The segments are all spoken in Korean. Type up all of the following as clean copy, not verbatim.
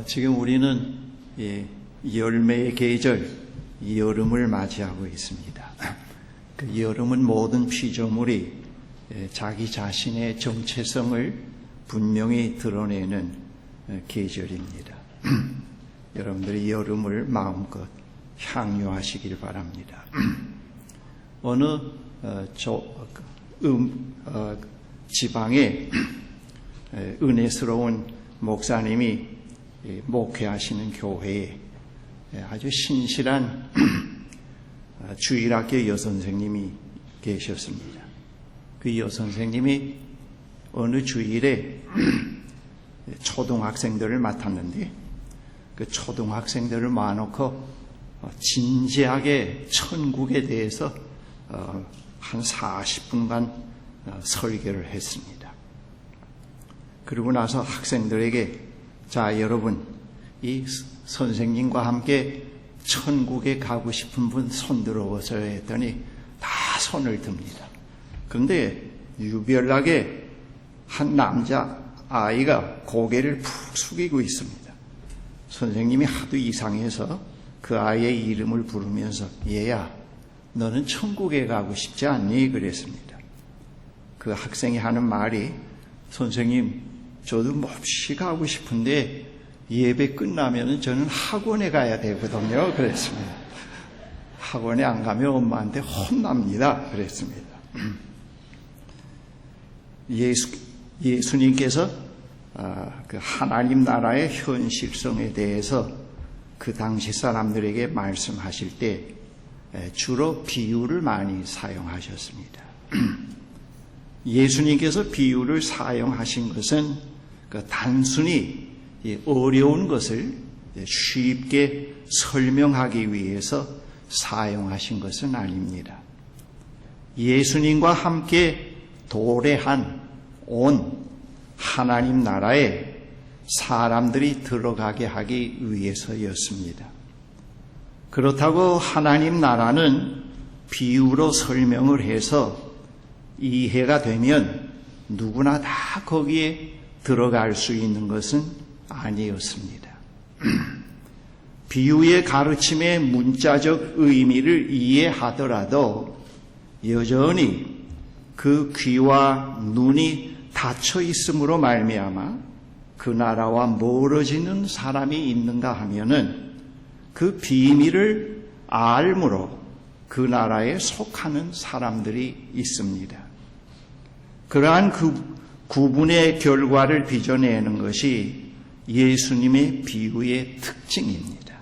지금 우리는 열매의 계절, 여름을 맞이하고 있습니다. 그 여름은 모든 피조물이 자기 자신의 정체성을 분명히 드러내는 계절입니다. 여러분들이 여름을 마음껏 향유하시길 바랍니다. 어느 지방에 은혜스러운 목사님이 목회하시는 교회에 아주 신실한 주일학교 여선생님이 계셨습니다. 그 여선생님이 어느 주일에 초등학생들을 맡았는데 그 초등학생들을 모아놓고 진지하게 천국에 대해서 한 40분간 설교를 했습니다. 그러고 나서 학생들에게 자, 여러분, 이 선생님과 함께 천국에 가고 싶은 분 손 들어보세요 했더니 다 손을 듭니다. 그런데 유별나게 한 남자 아이가 고개를 푹 숙이고 있습니다. 선생님이 하도 이상해서 그 아이의 이름을 부르면서 얘야, 너는 천국에 가고 싶지 않니? 그랬습니다. 그 학생이 하는 말이 선생님, 저도 몹시 가고 싶은데 예배 끝나면 저는 학원에 가야 되거든요. 그랬습니다. 학원에 안 가면 엄마한테 혼납니다. 그랬습니다. 예수님께서 그 하나님 나라의 현실성에 대해서 그 당시 사람들에게 말씀하실 때 주로 비유를 많이 사용하셨습니다. 예수님께서 비유를 사용하신 것은 단순히 어려운 것을 쉽게 설명하기 위해서 사용하신 것은 아닙니다. 예수님과 함께 도래한 온 하나님 나라에 사람들이 들어가게 하기 위해서였습니다. 그렇다고 하나님 나라는 비유로 설명을 해서 이해가 되면 누구나 다 거기에 들어갈 수 있는 것은 아니었습니다. 비유의 가르침의 문자적 의미를 이해하더라도 여전히 그 귀와 눈이 닫혀 있음으로 말미암아 그 나라와 멀어지는 사람이 있는가 하면은 그 비밀을 알므로 그 나라에 속하는 사람들이 있습니다. 그러한 그 구분의 결과를 빚어내는 것이 예수님의 비유의 특징입니다.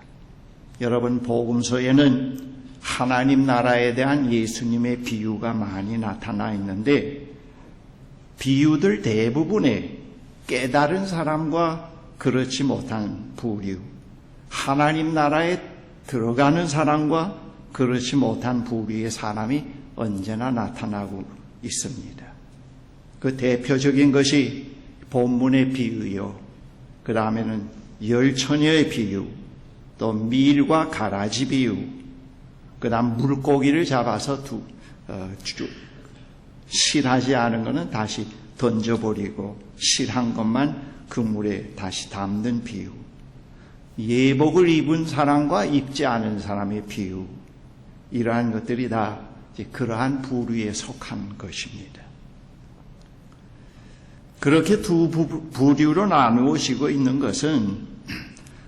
여러분, 복음서에는 하나님 나라에 대한 예수님의 비유가 많이 나타나 있는데 비유들 대부분에 깨달은 사람과 그렇지 못한 부류, 하나님 나라에 들어가는 사람과 그렇지 못한 부류의 사람이 언제나 나타나고 있습니다. 그 대표적인 것이 본문의 비유요, 그 다음에는 열처녀의 비유, 또 밀과 가라지 비유, 그 다음 물고기를 잡아서 실하지 않은 것은 다시 던져버리고 실한 것만 그 물에 다시 담는 비유, 예복을 입은 사람과 입지 않은 사람의 비유, 이러한 것들이 다 그러한 부류에 속한 것입니다. 그렇게 두 부류로 나누어지고 있는 것은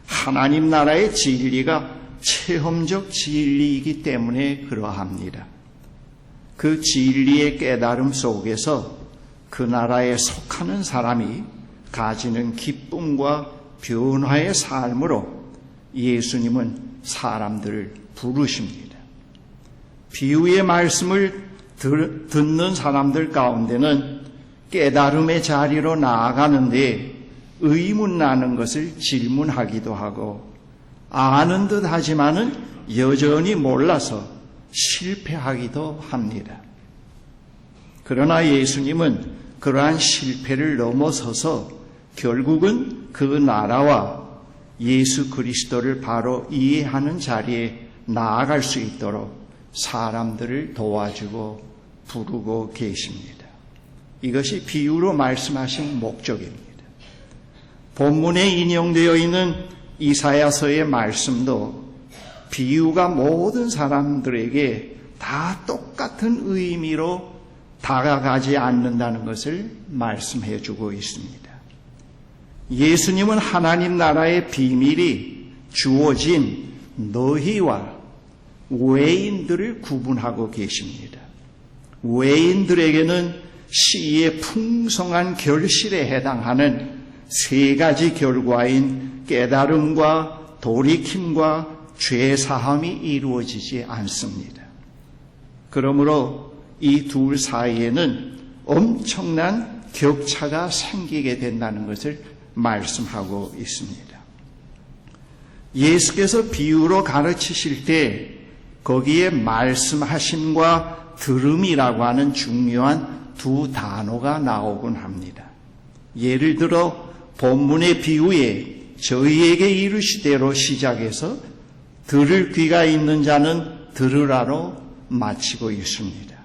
하나님 나라의 진리가 체험적 진리이기 때문에 그러합니다. 그 진리의 깨달음 속에서 그 나라에 속하는 사람이 가지는 기쁨과 변화의 삶으로 예수님은 사람들을 부르십니다. 비유의 말씀을 듣는 사람들 가운데는 깨달음의 자리로 나아가는데 의문 나는 것을 질문하기도 하고 아는 듯 하지만은 여전히 몰라서 실패하기도 합니다. 그러나 예수님은 그러한 실패를 넘어서서 결국은 그 나라와 예수 그리스도를 바로 이해하는 자리에 나아갈 수 있도록 사람들을 도와주고 부르고 계십니다. 이것이 비유로 말씀하신 목적입니다. 본문에 인용되어 있는 이사야서의 말씀도 비유가 모든 사람들에게 다 똑같은 의미로 다가가지 않는다는 것을 말씀해 주고 있습니다. 예수님은 하나님 나라의 비밀이 주어진 너희와 외인들을 구분하고 계십니다. 외인들에게는 시의 풍성한 결실에 해당하는 세 가지 결과인 깨달음과 돌이킴과 죄사함이 이루어지지 않습니다. 그러므로 이 둘 사이에는 엄청난 격차가 생기게 된다는 것을 말씀하고 있습니다. 예수께서 비유로 가르치실 때 거기에 말씀하심과 들음이라고 하는 중요한 두 단어가 나오곤 합니다. 예를 들어 본문의 비유에 저희에게 이르시되로 시작해서 들을 귀가 있는 자는 들으라로 마치고 있습니다.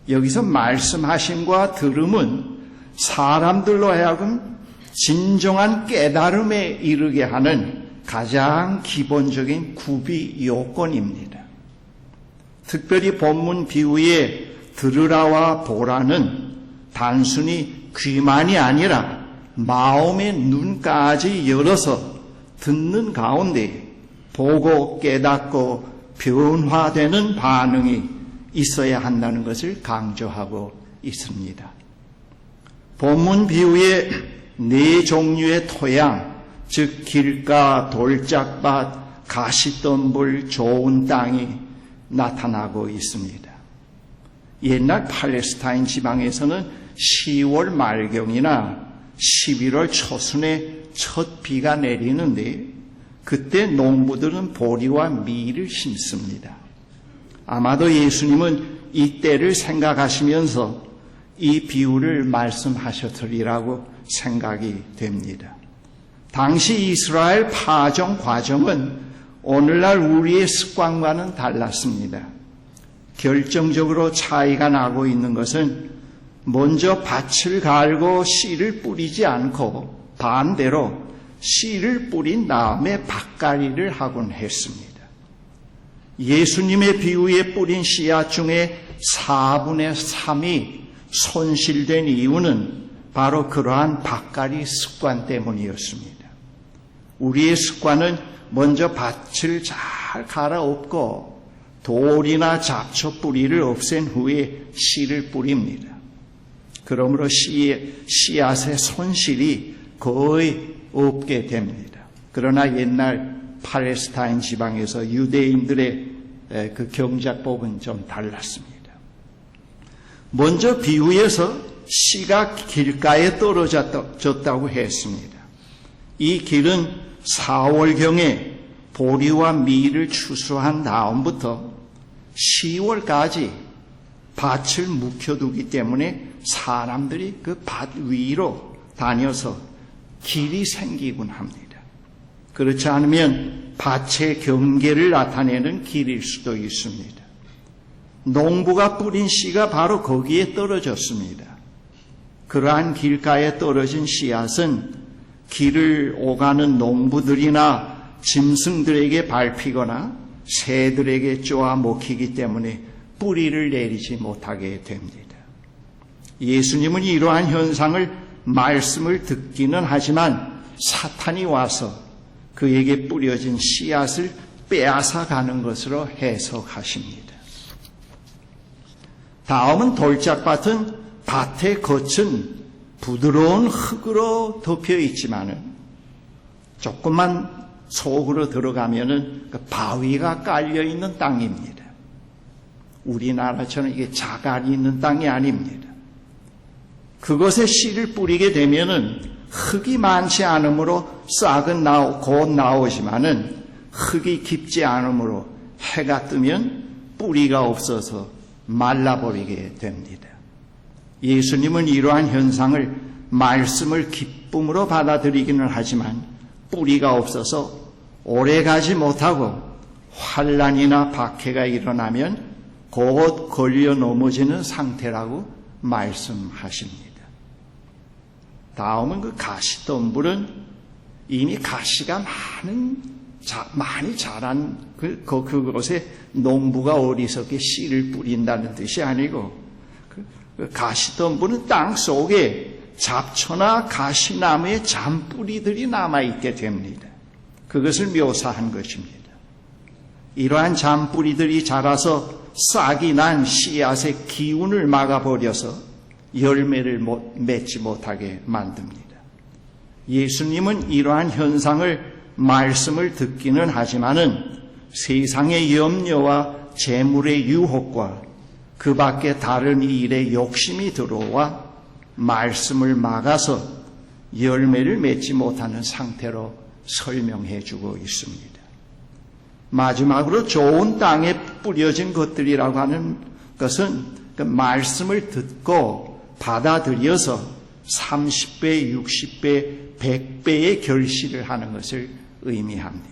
여기서 말씀하심과 들음은 사람들로 하여금 진정한 깨달음에 이르게 하는 가장 기본적인 구비 요건입니다. 특별히 본문 비유에 들으라와 보라는 단순히 귀만이 아니라 마음의 눈까지 열어서 듣는 가운데 보고 깨닫고 변화되는 반응이 있어야 한다는 것을 강조하고 있습니다. 본문 비유에 네 종류의 토양, 즉 길가, 돌짝밭, 가시덤불, 좋은 땅이 나타나고 있습니다. 옛날 팔레스타인 지방에서는 10월 말경이나 11월 초순에 첫 비가 내리는데 그때 농부들은 보리와 밀을 심습니다. 아마도 예수님은 이 때를 생각하시면서 이 비유를 말씀하셨으리라고 생각이 됩니다. 당시 이스라엘 파종 과정은 오늘날 우리의 습관과는 달랐습니다. 결정적으로 차이가 나고 있는 것은 먼저 밭을 갈고 씨를 뿌리지 않고 반대로 씨를 뿌린 다음에 밭갈이를 하곤 했습니다. 예수님의 비유에 뿌린 씨앗 중에 4분의 3이 손실된 이유는 바로 그러한 밭갈이 습관 때문이었습니다. 우리의 습관은 먼저 밭을 잘 갈아엎고 돌이나 잡초 뿌리를 없앤 후에 씨를 뿌립니다. 그러므로 씨앗의 손실이 거의 없게 됩니다. 그러나 옛날 팔레스타인 지방에서 유대인들의 그 경작법은 좀 달랐습니다. 먼저 비유에서 씨가 길가에 떨어졌다고 했습니다. 이 길은 4월경에 보리와 밀을 추수한 다음부터 10월까지 밭을 묵혀두기 때문에 사람들이 그 밭 위로 다녀서 길이 생기곤 합니다. 그렇지 않으면 밭의 경계를 나타내는 길일 수도 있습니다. 농부가 뿌린 씨가 바로 거기에 떨어졌습니다. 그러한 길가에 떨어진 씨앗은 길을 오가는 농부들이나 짐승들에게 밟히거나 새들에게 쪼아 먹히기 때문에 뿌리를 내리지 못하게 됩니다. 예수님은 이러한 현상을 말씀을 듣기는 하지만 사탄이 와서 그에게 뿌려진 씨앗을 빼앗아 가는 것으로 해석하십니다. 다음은 돌짝밭은 밭의 겉은 부드러운 흙으로 덮여 있지만은 조금만 속으로 들어가면은 그 바위가 깔려 있는 땅입니다. 우리나라처럼 이게 자갈이 있는 땅이 아닙니다. 그것에 씨를 뿌리게 되면은 흙이 많지 않으므로 싹은 곧 나오지만은 흙이 깊지 않으므로 해가 뜨면 뿌리가 없어서 말라버리게 됩니다. 예수님은 이러한 현상을 말씀을 기쁨으로 받아들이기는 하지만 뿌리가 없어서 오래가지 못하고 환난이나 박해가 일어나면 곧 걸려 넘어지는 상태라고 말씀하십니다. 다음은 그 가시덤불은 이미 가시가 많이 자란 그곳에 농부가 어리석게 씨를 뿌린다는 뜻이 아니고, 그 가시덤불은 땅 속에 잡초나 가시나무의 잔뿌리들이 남아있게 됩니다. 그것을 묘사한 것입니다. 이러한 잔뿌리들이 자라서 싹이 난 씨앗의 기운을 막아버려서 열매를 맺지 못하게 만듭니다. 예수님은 이러한 현상을 말씀을 듣기는 하지만은 세상의 염려와 재물의 유혹과 그 밖에 다른 일에 욕심이 들어와 말씀을 막아서 열매를 맺지 못하는 상태로 설명해 주고 있습니다. 마지막으로 좋은 땅에 뿌려진 것들이라고 하는 것은 그 말씀을 듣고 받아들여서 30배, 60배, 100배의 결실을 하는 것을 의미합니다.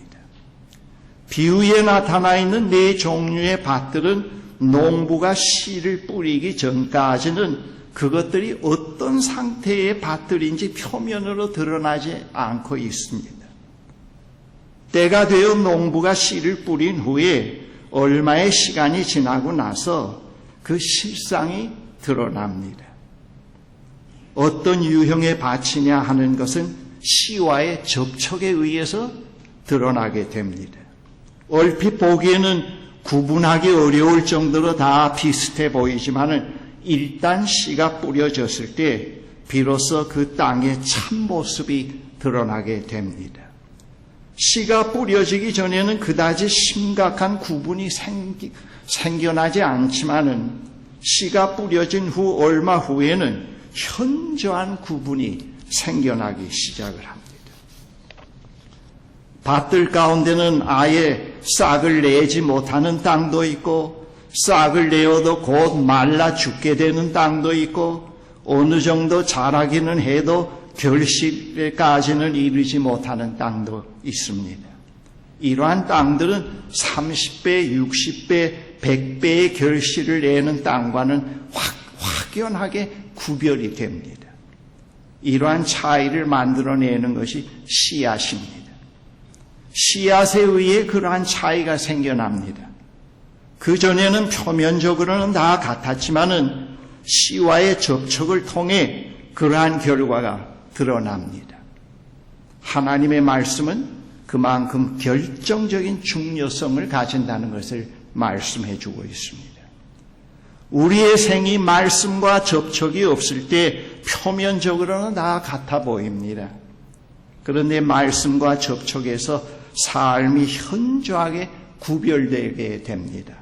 비유에 나타나 있는 네 종류의 밭들은 농부가 씨를 뿌리기 전까지는 그것들이 어떤 상태의 밭들인지 표면으로 드러나지 않고 있습니다. 때가 되어 농부가 씨를 뿌린 후에 얼마의 시간이 지나고 나서 그 실상이 드러납니다. 어떤 유형의 밭이냐 하는 것은 씨와의 접촉에 의해서 드러나게 됩니다. 얼핏 보기에는 구분하기 어려울 정도로 다 비슷해 보이지만은 일단 씨가 뿌려졌을 때 비로소 그 땅의 참모습이 드러나게 됩니다. 씨가 뿌려지기 전에는 그다지 심각한 구분이 생겨나지 않지만은 씨가 뿌려진 후 얼마 후에는 현저한 구분이 생겨나기 시작을 합니다. 밭들 가운데는 아예 싹을 내지 못하는 땅도 있고, 싹을 내어도 곧 말라 죽게 되는 땅도 있고, 어느 정도 자라기는 해도 결실까지는 이르지 못하는 땅도 있습니다. 이러한 땅들은 30배, 60배, 100배의 결실을 내는 땅과는 확연하게 구별이 됩니다. 이러한 차이를 만들어내는 것이 씨앗입니다. 씨앗에 의해 그러한 차이가 생겨납니다. 그전에는 표면적으로는 다 같았지만은 씨와의 접촉을 통해 그러한 결과가 드러납니다. 하나님의 말씀은 그만큼 결정적인 중요성을 가진다는 것을 말씀해 주고 있습니다. 우리의 생이 말씀과 접촉이 없을 때 표면적으로는 다 같아 보입니다. 그런데 말씀과 접촉에서 삶이 현저하게 구별되게 됩니다.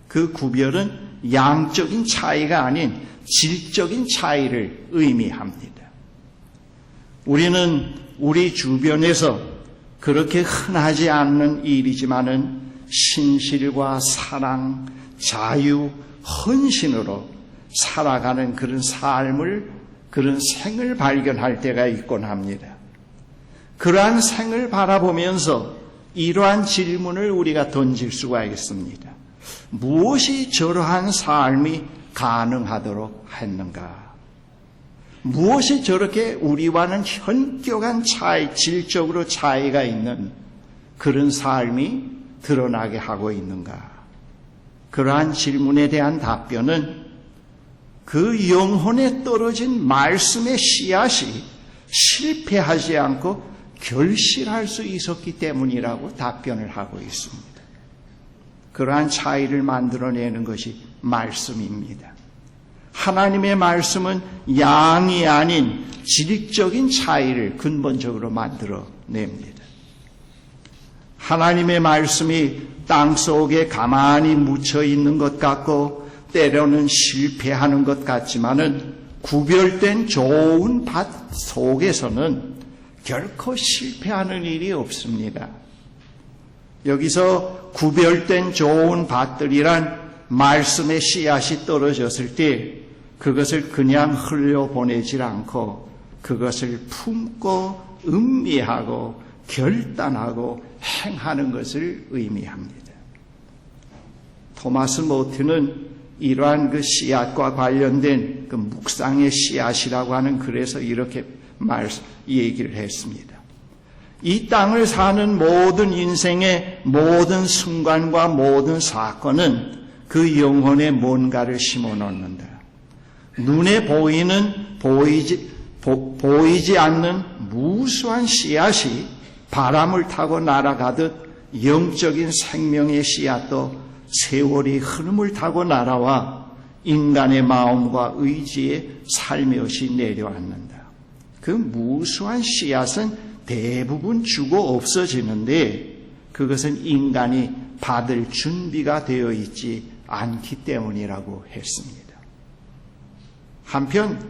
그 구별은 양적인 차이가 아닌 질적인 차이를 의미합니다. 우리는 우리 주변에서 그렇게 흔하지 않는 일이지만은 신실과 사랑, 자유, 헌신으로 살아가는 그런 삶을, 그런 생을 발견할 때가 있곤 합니다. 그러한 생을 바라보면서 이러한 질문을 우리가 던질 수가 있습니다. 무엇이 저러한 삶이 가능하도록 했는가? 무엇이 저렇게 우리와는 현격한 차이, 질적으로 차이가 있는 그런 삶이 드러나게 하고 있는가? 그러한 질문에 대한 답변은 그 영혼에 떨어진 말씀의 씨앗이 실패하지 않고 결실할 수 있었기 때문이라고 답변을 하고 있습니다. 그러한 차이를 만들어내는 것이 말씀입니다. 하나님의 말씀은 양이 아닌 질적인 차이를 근본적으로 만들어냅니다. 하나님의 말씀이 땅 속에 가만히 묻혀 있는 것 같고 때로는 실패하는 것 같지만은 구별된 좋은 밭 속에서는 결코 실패하는 일이 없습니다. 여기서 구별된 좋은 밭들이란 말씀의 씨앗이 떨어졌을 때 그것을 그냥 흘려보내질 않고 그것을 품고 음미하고 결단하고 행하는 것을 의미합니다. 토마스 모트는 이러한 그 씨앗과 관련된 그 묵상의 씨앗이라고 하는 글에서 이렇게 얘기를 했습니다. 이 땅을 사는 모든 인생의 모든 순간과 모든 사건은 그 영혼에 뭔가를 심어 놓는다. 눈에 보이지 않는 무수한 씨앗이 바람을 타고 날아가듯 영적인 생명의 씨앗도 세월의 흐름을 타고 날아와 인간의 마음과 의지에 살며시 내려앉는다. 그 무수한 씨앗은 대부분 죽어 없어지는데 그것은 인간이 받을 준비가 되어 있지 않기 때문이라고 했습니다. 한편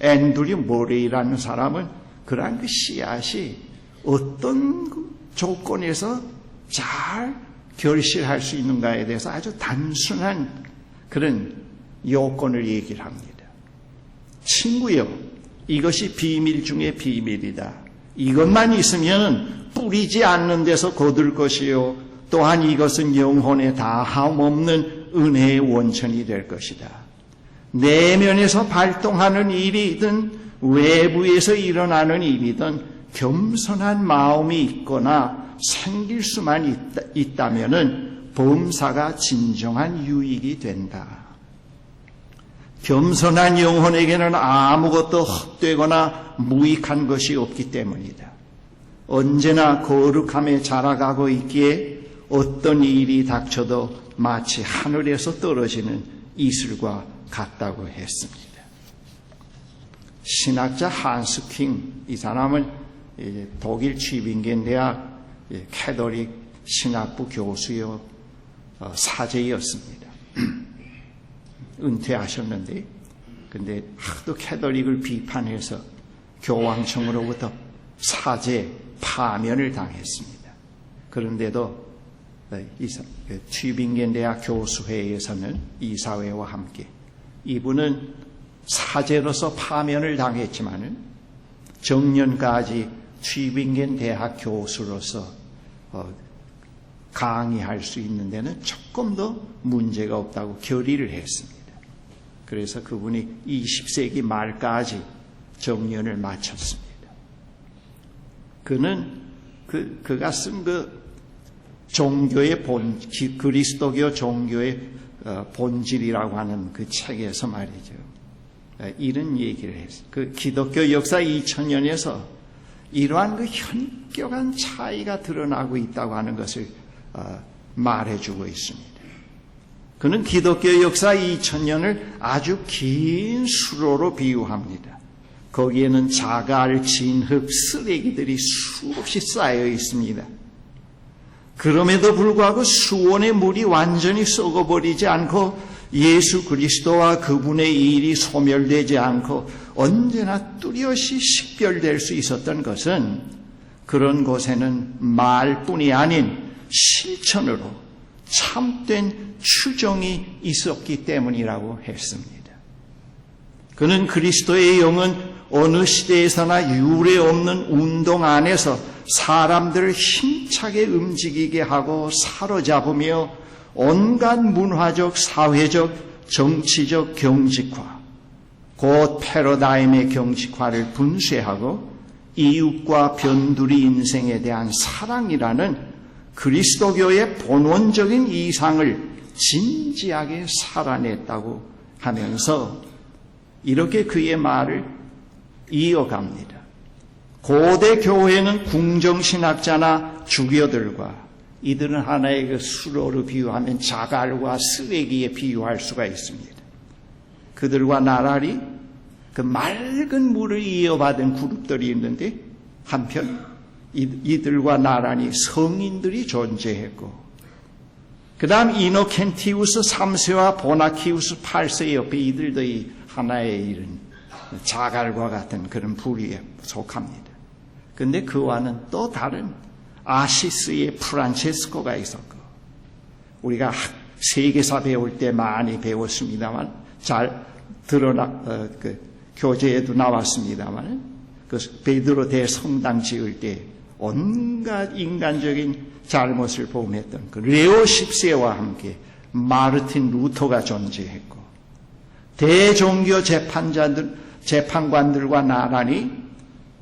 앤드류 모레이라는 사람은 그러한 그 씨앗이 어떤 조건에서 잘 결실할 수 있는가에 대해서 아주 단순한 그런 요건을 얘기를 합니다. 친구여, 이것이 비밀 중에 비밀이다. 이것만 있으면 뿌리지 않는 데서 거둘 것이요, 또한 이것은 영혼에 다함 없는 은혜의 원천이 될 것이다. 내면에서 발동하는 일이든 외부에서 일어나는 일이든 겸손한 마음이 있거나 생길 수만 있다면은 범사가 진정한 유익이 된다. 겸손한 영혼에게는 아무것도 헛되거나 무익한 것이 없기 때문이다. 언제나 거룩함에 자라가고 있기에 어떤 일이 닥쳐도 마치 하늘에서 떨어지는 이슬과 같다고 했습니다. 신학자 한스 킹, 이 사람은 독일 튜빙겐 대학 캐톨릭 신학부 교수요 사제였습니다. 은퇴하셨는데, 근데 하도 캐톨릭을 비판해서 교황청으로부터 사제 파면을 당했습니다. 그런데도 튜빙겐 대학 교수회에서는 이사회와 함께 이분은 사제로서 파면을 당했지만은 정년까지 튜빙겐 대학 교수로서 강의할 수 있는 데는 조금 더 문제가 없다고 결의를 했습니다. 그래서 그분이 20세기 말까지 정년을 마쳤습니다. 그는 그가 쓴 그 종교의 그리스도교 종교의 본질이라고 하는 그 책에서 말이죠. 이런 얘기를 했어요. 그 기독교 역사 2000년에서 이러한 그 현격한 차이가 드러나고 있다고 하는 것을 말해주고 있습니다. 그는 기독교 역사 2000년을 아주 긴 수로로 비유합니다. 거기에는 자갈, 진흙, 쓰레기들이 수없이 쌓여 있습니다. 그럼에도 불구하고 수온의 물이 완전히 썩어버리지 않고 예수 그리스도와 그분의 일이 소멸되지 않고 언제나 뚜렷이 식별될 수 있었던 것은 그런 곳에는 말뿐이 아닌 실천으로 참된 추정이 있었기 때문이라고 했습니다. 그는 그리스도의 영은 어느 시대에서나 유례 없는 운동 안에서 사람들을 힘차게 움직이게 하고 사로잡으며 온갖 문화적, 사회적, 정치적 경직화, 곧 패러다임의 경직화를 분쇄하고 이웃과 변두리 인생에 대한 사랑이라는 그리스도교의 본원적인 이상을 진지하게 살아냈다고 하면서 이렇게 그의 말을 이어갑니다. 고대 교회는 궁정신학자나 주교들과 이들은 하나의 그 수로로 비유하면 자갈과 쓰레기에 비유할 수가 있습니다. 그들과 나란히 그 맑은 물을 이어받은 그룹들이 있는데 한편 이들과 나란히 성인들이 존재했고 그 다음 이노켄티우스 3세와 보나키우스 8세 옆에 이들도 이 하나의 이런 자갈과 같은 그런 부류에 속합니다. 근데 그와는 또 다른 아시스의 프란체스코가 있었고 우리가 세계사 배울 때 많이 배웠습니다만 잘 그 교재에도 나왔습니다만 그 베드로 대성당 지을 때 온갖 인간적인 잘못을 범했던 그 레오 10세와 함께 마르틴 루터가 존재했고 대종교 재판관들과 나란히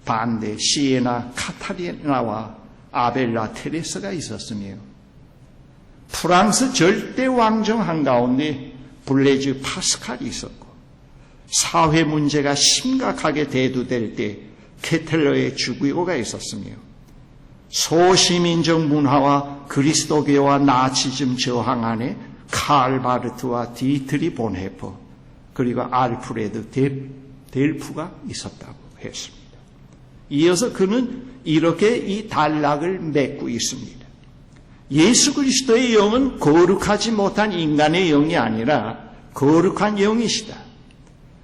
반대 시에나 카타리나와 아벨라 테레스가 있었으며 프랑스 절대 왕정 한가운데 블레즈 파스칼이 있었고 사회 문제가 심각하게 대두될 때 케텔러의 주기고가 있었으며 소시민적 문화와 그리스도교와 나치즘 저항 안에 칼 바르트와 디트리 본헤퍼 그리고 알프레드 델프가 있었다고 했습니다. 이어서 그는 이렇게 이 단락을 맺고 있습니다. 예수 그리스도의 영은 거룩하지 못한 인간의 영이 아니라 거룩한 영이시다.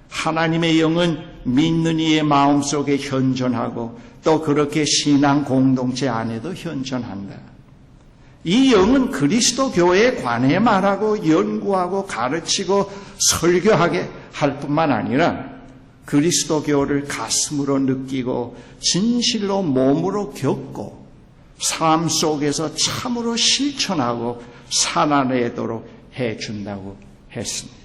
하나님의 영은 믿는 이의 마음속에 현존하고 또 그렇게 신앙 공동체 안에도 현존한다. 이 영은 그리스도 교회에 관해 말하고 연구하고 가르치고 설교하게 할 뿐만 아니라 그리스도 교를 가슴으로 느끼고 진실로 몸으로 겪고 삶 속에서 참으로 실천하고 살아내도록 해준다고 했습니다.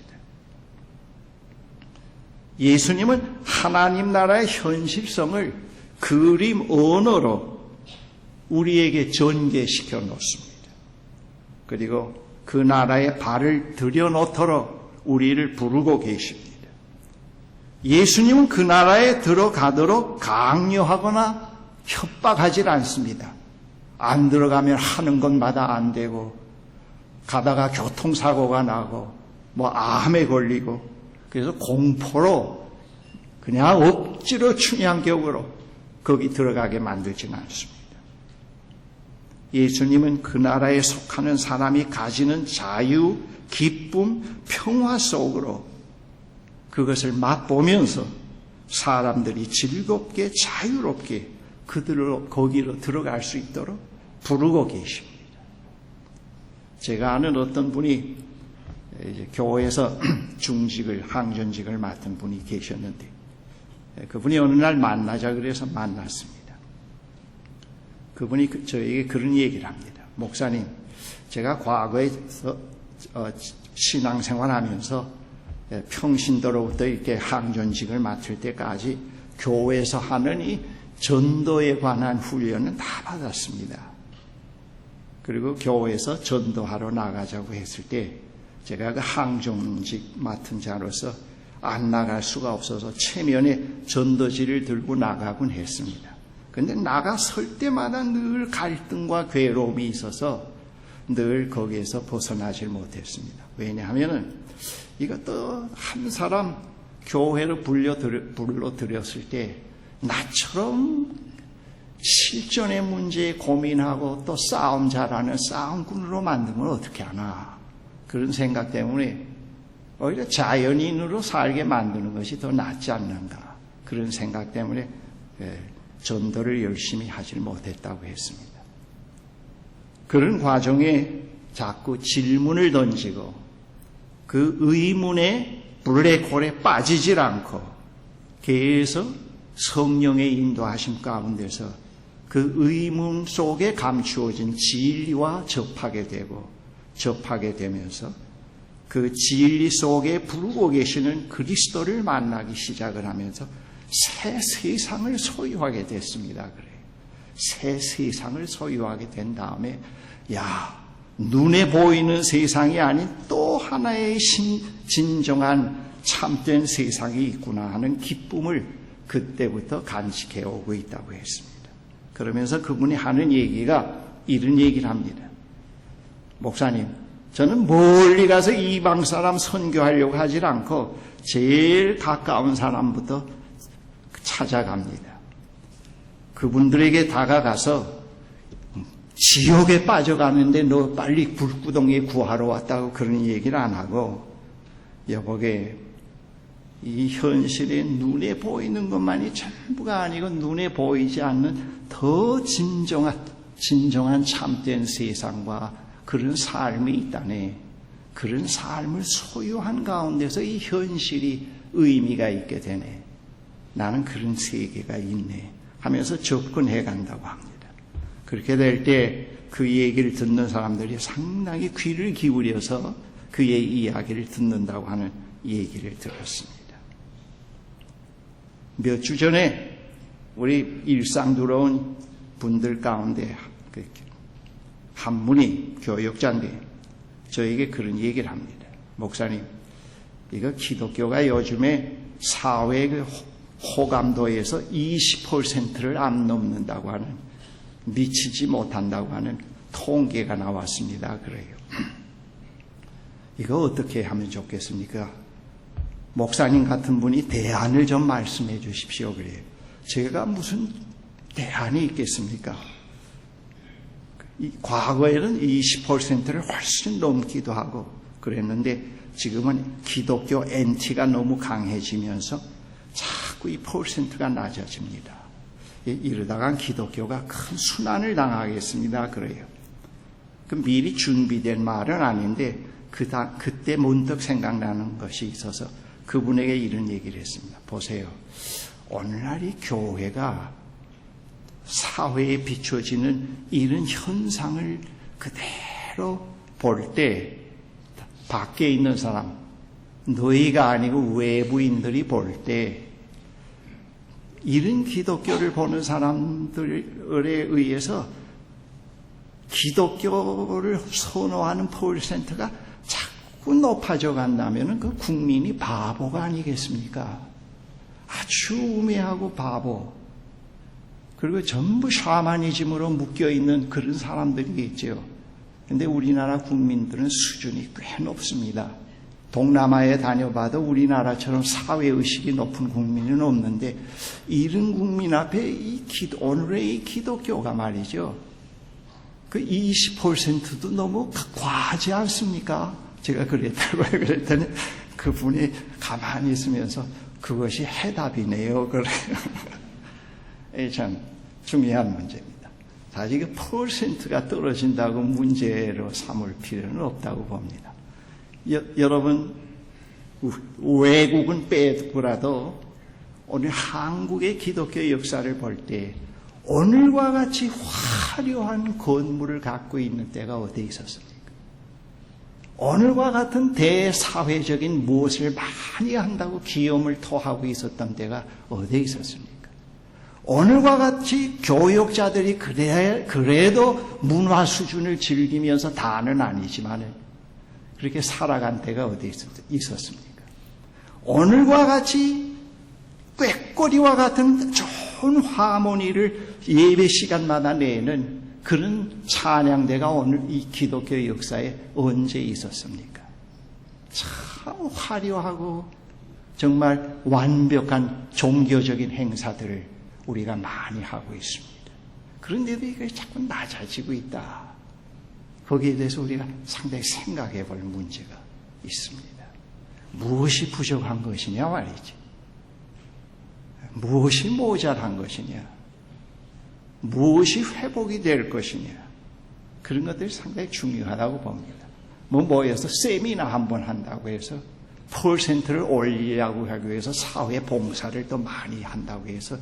예수님은 하나님 나라의 현실성을 그림 언어로 우리에게 전개시켜 놓습니다. 그리고 그 나라에 발을 들여놓도록 우리를 부르고 계십니다. 예수님은 그 나라에 들어가도록 강요하거나 협박하지 않습니다. 안 들어가면 하는 것마다 안 되고 가다가 교통사고가 나고 암에 걸리고 그래서 공포로 그냥 억지로 춘향격으로 거기 들어가게 만들지는 않습니다. 예수님은 그 나라에 속하는 사람이 가지는 자유, 기쁨, 평화 속으로 그것을 맛보면서 사람들이 즐겁게 자유롭게 그들로 거기로 들어갈 수 있도록 부르고 계십니다. 제가 아는 어떤 분이 이제 교회에서 중직을 항전직을 맡은 분이 계셨는데 그분이 어느 날 만나자 그래서 만났습니다. 그분이 저에게 그런 얘기를 합니다. 목사님, 제가 과거에 신앙생활하면서 평신도로부터 이렇게 항전직을 맡을 때까지 교회에서 하는 이 전도에 관한 훈련은 다 받았습니다. 그리고 교회에서 전도하러 나가자고 했을 때 제가 그 항전직 맡은 자로서 안 나갈 수가 없어서 체면에 전도지를 들고 나가곤 했습니다. 그런데 나가설 때마다 늘 갈등과 괴로움이 있어서 늘 거기에서 벗어나질 못했습니다. 왜냐하면 이것도 한 사람 교회로 불러들였을 때 나처럼 실존의 문제에 고민하고 또 싸움 잘하는 싸움꾼으로 만들면 어떻게 하나 그런 생각 때문에 오히려 자연인으로 살게 만드는 것이 더 낫지 않는가 그런 생각 때문에 전도를 열심히 하질 못했다고 했습니다. 그런 과정에 자꾸 질문을 던지고 그 의문의 블랙홀에 빠지질 않고 계속 성령의 인도하심 가운데서 그 의문 속에 감추어진 진리와 접하게 되면서 그 진리 속에 부르고 계시는 그리스도를 만나기 시작을 하면서 새 세상을 소유하게 됐습니다. 그래요. 새 세상을 소유하게 된 다음에 눈에 보이는 세상이 아닌 또 하나의 진정한 참된 세상이 있구나 하는 기쁨을 그때부터 간직해 오고 있다고 했습니다. 그러면서 그분이 하는 얘기가 이런 얘기를 합니다. 목사님, 저는 멀리 가서 이방 사람 선교하려고 하질 않고 제일 가까운 사람부터 찾아갑니다. 그분들에게 다가가서 지옥에 빠져가는데 너 빨리 불구덩이에 구하러 왔다고 그런 얘기를 안 하고 여보게 이 현실에 눈에 보이는 것만이 전부가 아니고 눈에 보이지 않는 더 진정한 참된 세상과 그런 삶이 있다네. 그런 삶을 소유한 가운데서 이 현실이 의미가 있게 되네. 나는 그런 세계가 있네 하면서 접근해 간다고 합니다. 그렇게 될 때 그 얘기를 듣는 사람들이 상당히 귀를 기울여서 그의 이야기를 듣는다고 하는 얘기를 들었습니다. 몇 주 전에 우리 일상 들어온 분들 가운데 한 분이 교역자인데 저에게 그런 얘기를 합니다. 목사님, 이거 기독교가 요즘에 사회의 호감도에서 20%를 안 넘는다고 하는, 미치지 못한다고 하는 통계가 나왔습니다. 그래요. 이거 어떻게 하면 좋겠습니까? 목사님 같은 분이 대안을 좀 말씀해 주십시오. 그래요. 제가 무슨 대안이 있겠습니까? 과거에는 20%를 훨씬 넘기도 하고 그랬는데 지금은 기독교 엔티가 너무 강해지면서 자꾸 이 퍼센트가 낮아집니다. 이러다가 기독교가 큰 순환을 당하겠습니다. 그래요. 그 미리 준비된 말은 아닌데 그때 문득 생각나는 것이 있어서 그분에게 이런 얘기를 했습니다. 보세요. 오늘날 이 교회가 사회에 비춰지는 이런 현상을 그대로 볼 때 밖에 있는 사람, 너희가 아니고 외부인들이 볼 때 이런 기독교를 보는 사람들에 의해서 기독교를 선호하는 퍼센트가 자꾸 높아져 간다면 그 국민이 바보가 아니겠습니까? 아주 우매하고 바보. 그리고 전부 샤머니즘으로 묶여있는 그런 사람들이 있죠. 그런데 우리나라 국민들은 수준이 꽤 높습니다. 동남아에 다녀봐도 우리나라처럼 사회의식이 높은 국민은 없는데 이런 국민 앞에 오늘의 이 기독교가 말이죠. 그 20%도 너무 과하지 않습니까? 제가 그랬다고요. 그랬더니 그분이 가만히 있으면서 그것이 해답이네요. 그래요. 참 중요한 문제입니다. 사실 그 퍼센트가 떨어진다고 문제로 삼을 필요는 없다고 봅니다. 여러분 외국은 빼더라도 오늘 한국의 기독교 역사를 볼 때 오늘과 같이 화려한 건물을 갖고 있는 때가 어디 있었습니까? 오늘과 같은 대사회적인 무엇을 많이 한다고 기염을 토하고 있었던 때가 어디 있었습니까? 오늘과 같이 교역자들이 그래도 문화 수준을 즐기면서 다는 아니지만 그렇게 살아간 때가 어디 있었습니까? 오늘과 같이 꾀꼬리와 같은 좋은 하모니를 예배 시간마다 내는 그런 찬양대가 오늘 이 기독교 역사에 언제 있었습니까? 참 화려하고 정말 완벽한 종교적인 행사들을 우리가 많이 하고 있습니다. 그런데도 이게 자꾸 낮아지고 있다. 거기에 대해서 우리가 상당히 생각해 볼 문제가 있습니다. 무엇이 부족한 것이냐 말이지. 무엇이 모자란 것이냐. 무엇이 회복이 될 것이냐. 그런 것들이 상당히 중요하다고 봅니다. 모여서 세미나 한번 한다고 해서 퍼센트를 올리려고 하기 위해서 사회 봉사를 더 많이 한다고 해서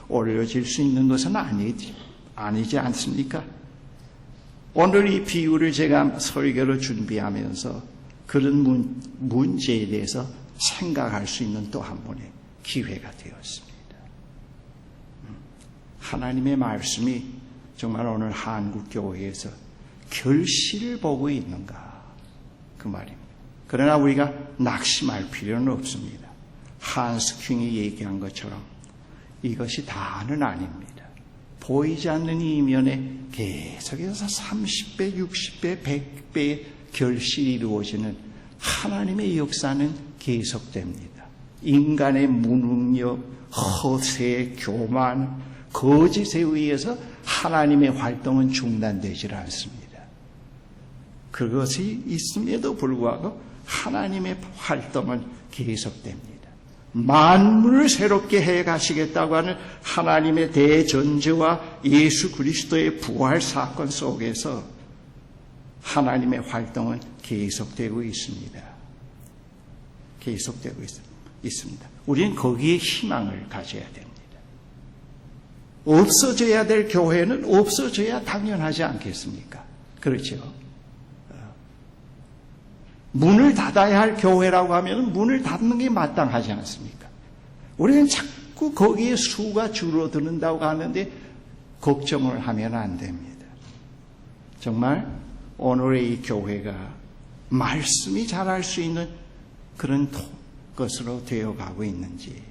올려질 수 있는 것은 아니지 않습니까? 오늘 이 비유를 제가 설교로 준비하면서 그런 문제에 대해서 생각할 수 있는 또 한 번의 기회가 되었습니다. 하나님의 말씀이 정말 오늘 한국교회에서 결실을 보고 있는가? 그 말입니다. 그러나 우리가 낙심할 필요는 없습니다. 한스 킹이 얘기한 것처럼 이것이 다는 아닙니다. 보이지 않는 이면에 계속해서 30배, 60배, 100배의 결실이 이루어지는 하나님의 역사는 계속됩니다. 인간의 무능력, 허세, 교만, 거짓에 의해서 하나님의 활동은 중단되질 않습니다. 그것이 있음에도 불구하고 하나님의 활동은 계속됩니다. 만물을 새롭게 해 가시겠다고 하는 하나님의 대전제와 예수 그리스도의 부활 사건 속에서 하나님의 활동은 계속되고 있습니다. 계속되고 있습니다. 우리는 거기에 희망을 가져야 됩니다. 없어져야 될 교회는 없어져야 당연하지 않겠습니까? 그렇죠? 문을 닫아야 할 교회라고 하면 문을 닫는 게 마땅하지 않습니까? 우리는 자꾸 자꾸 거기에 수가 줄어드는다고 하는데 걱정을 하면 안 됩니다. 정말 오늘의 이 교회가 말씀이 자랄 수 있는 그런 것으로 되어가고 있는지,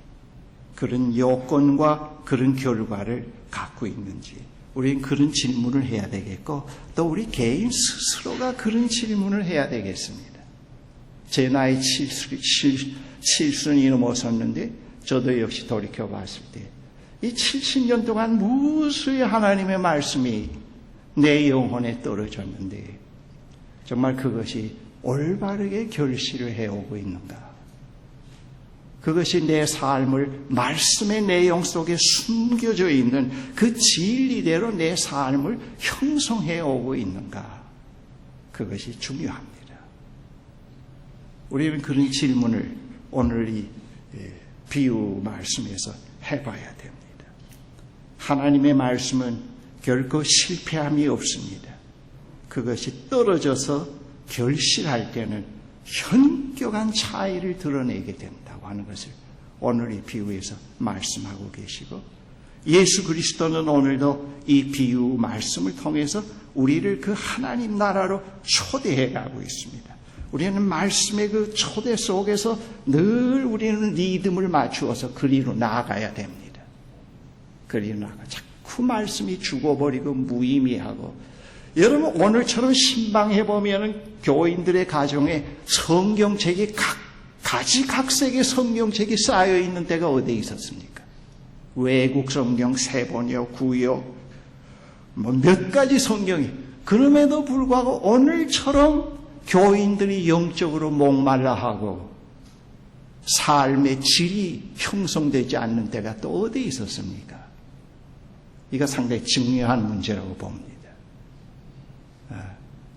그런 요건과 그런 결과를 갖고 있는지, 우리는 그런 질문을 해야 되겠고, 또 우리 개인 스스로가 그런 질문을 해야 되겠습니다. 제 나이 70순이 넘어섰는데 저도 역시 돌이켜봤을 때 이 70년 동안 무수히 하나님의 말씀이 내 영혼에 떨어졌는데 정말 그것이 올바르게 결실을 해오고 있는가? 그것이 내 삶을 말씀의 내용 속에 숨겨져 있는 그 진리대로 내 삶을 형성해 오고 있는가? 그것이 중요합니다. 우리는 그런 질문을 오늘 이 비유 말씀에서 해봐야 됩니다. 하나님의 말씀은 결코 실패함이 없습니다. 그것이 떨어져서 결실할 때는 현격한 차이를 드러내게 된다고 하는 것을 오늘 이 비유에서 말씀하고 계시고, 예수 그리스도는 오늘도 이 비유 말씀을 통해서 우리를 그 하나님 나라로 초대해 가고 있습니다. 우리는 말씀의 그 초대 속에서 늘 우리는 리듬을 맞추어서 그리로 나아가야 됩니다. 그리로 나아가 자꾸 말씀이 죽어버리고 무의미하고, 여러분 오늘처럼 신방해보면 교인들의 가정에 성경책이 가지각색의 성경책이 쌓여있는 때가 어디에 있었습니까? 외국 성경 3번이요, 9요, 몇 가지 성경이. 그럼에도 불구하고 오늘처럼 교인들이 영적으로 목말라하고 삶의 질이 형성되지 않는 때가 또 어디에 있었습니까? 이거 상당히 중요한 문제라고 봅니다.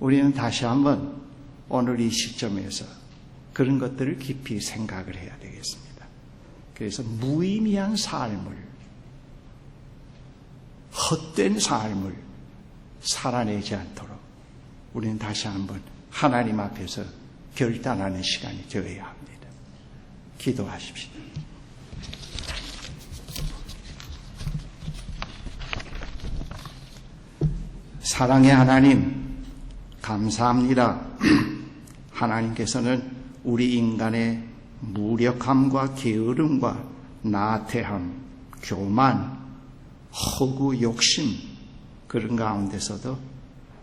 우리는 다시 한번 오늘 이 시점에서 그런 것들을 깊이 생각을 해야 되겠습니다. 그래서 무의미한 삶을, 헛된 삶을 살아내지 않도록 우리는 다시 한번 하나님 앞에서 결단하는 시간이 되어야 합니다. 기도하십시오. 사랑의 하나님, 감사합니다. 하나님께서는 우리 인간의 무력함과 게으름과 나태함, 교만, 허구, 욕심, 그런 가운데서도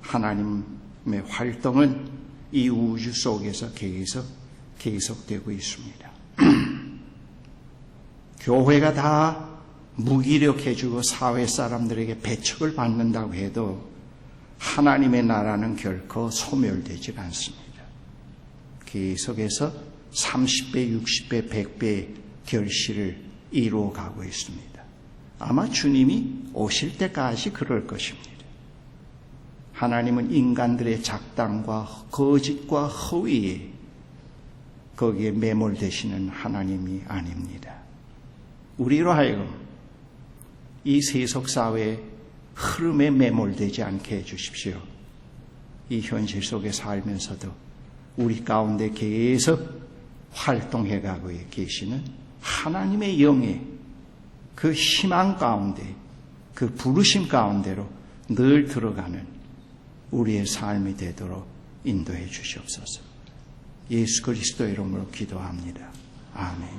하나님의 활동은 이 우주 속에서 계속되고 있습니다. 교회가 다 무기력해지고 사회 사람들에게 배척을 받는다고 해도 하나님의 나라는 결코 소멸되지 않습니다. 계속해서 30배, 60배, 100배의 결실을 이루어가고 있습니다. 아마 주님이 오실 때까지 그럴 것입니다. 하나님은 인간들의 작당과 거짓과 허위에 거기에 매몰되시는 하나님이 아닙니다. 우리로 하여금 이 세속사회의 흐름에 매몰되지 않게 해주십시오. 이 현실 속에 살면서도 우리 가운데 계속 활동해가고 계시는 하나님의 영의 그 희망 가운데, 그 부르심 가운데로 늘 들어가는 우리의 삶이 되도록 인도해 주시옵소서. 예수 그리스도의 이름으로 기도합니다. 아멘.